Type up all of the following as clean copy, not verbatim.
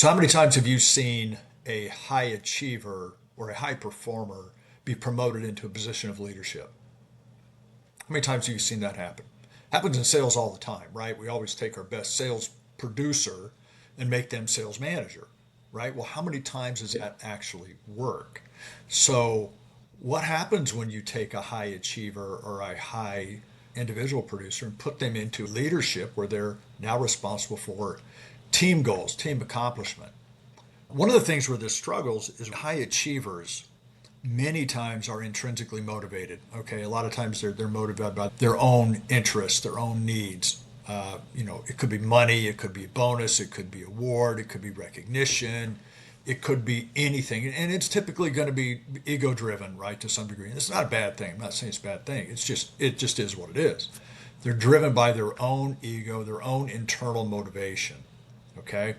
So, how many times have you seen a high achiever or a high performer be promoted into a position of leadership? How many times have you seen that happen? Happens in sales all the time, right? We always take our best sales producer and make them sales manager, right? Well, how many times does that actually work? So, what happens when you take a high achiever or a high individual producer and put them into leadership where they're now responsible for team goals, team accomplishment? One of the things where this struggles is high achievers many times are intrinsically motivated. Okay, a lot of times they're motivated by their own interests, their own needs. It could be money, it could be a bonus, it could be award, it could be recognition, it could be anything, and it's typically going to be ego driven, right, to some degree. And it's not a bad thing. I'm not saying it's a bad thing. It just is what it is. They're driven by their own ego, their own internal motivation. Okay,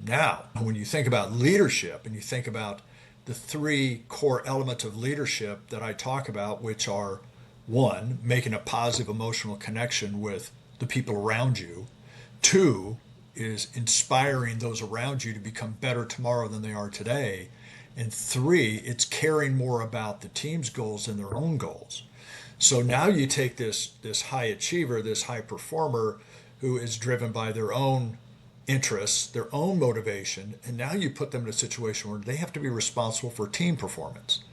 now when you think about leadership and you think about the three core elements of leadership that I talk about, which are one, making a positive emotional connection with the people around you. Two is inspiring those around you to become better tomorrow than they are today. And three, it's caring more about the team's goals than their own goals. So now you take this high achiever, this high performer who is driven by their own interests, their own motivation, and now you put them in a situation where they have to be responsible for team performance.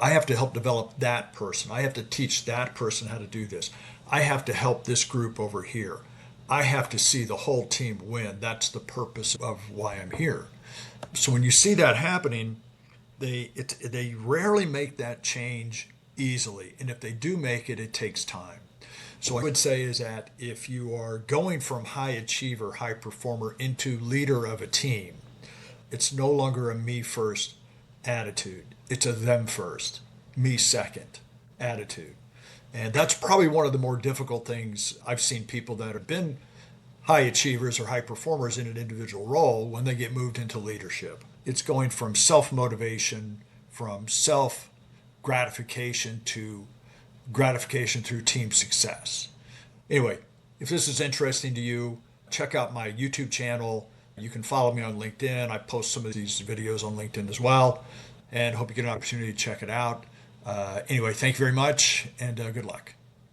I have to help develop that person. I have to teach that person how to do this. I have to help this group over here. I have to see the whole team win. That's the purpose of why I'm here. So when you see that happening, they rarely make that change easily. And if they do make it, it takes time. So I would say is that if you are going from high achiever, high performer into leader of a team, it's no longer a me first attitude. It's a them first, me second attitude. And that's probably one of the more difficult things I've seen people that have been high achievers or high performers in an individual role when they get moved into leadership. It's going from self motivation, from self gratification to gratification through team success. Anyway, if this is interesting to you, check out my YouTube channel. You can follow me on LinkedIn. I post some of these videos on LinkedIn as well, and hope you get an opportunity to check it out. Anyway, thank you very much, and good luck.